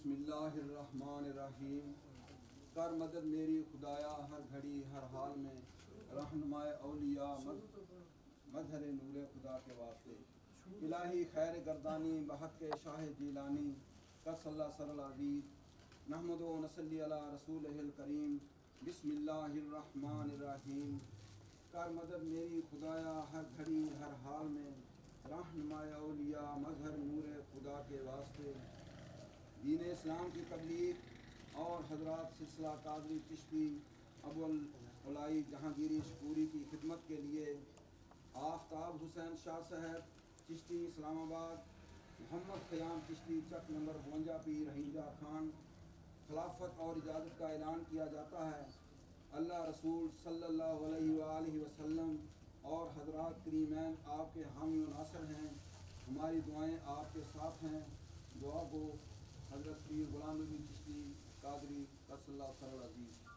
बिस्मिल्लाहिर्रहमानिर्रहीम। कर मदद मेरी खुदाया हर घड़ी हर हाल में, रहनुमाए औलिया मजहर नूर खुदा के वास्ते। इलाही खैर गर्दानी बहक के शाह जीलानी का सल्ला सरल अजीज नहमद व नसल्ली अला रसूलिल करीम। बिस्मिल्लाहिर्रहमानिर्रहीम। कर मदद मेरी खुदाया हर घड़ी हर हाल में, रहनुमाए औलिया मजहर नूर खुदा के वास्ते। दीन इस्लाम की तबलीग और हजरात सिलसिला कादरी चिश्ती अबुल उलाई जहांगीरी शकूरी की खिदमत के लिए आफ्ताब हुसैन शाह साहब चिश्ती इस्लामाबाद, मोहम्मद ख़याम चिश्ती चक नंबर 52 पीर हिंजा खान खिलाफत और इजाज़त का ऐलान किया जाता है। अल्लाह रसूल सल्लल्लाहु अलैहि वसल्लम और हजरात करीमैन आपके हामी व नासर हैं। हमारी दुआएं आपके साथ हैं। दुआ को हज़रत पीर गुलाम नबी चिश्ती कादरी का सल्ला सरल अजीज़।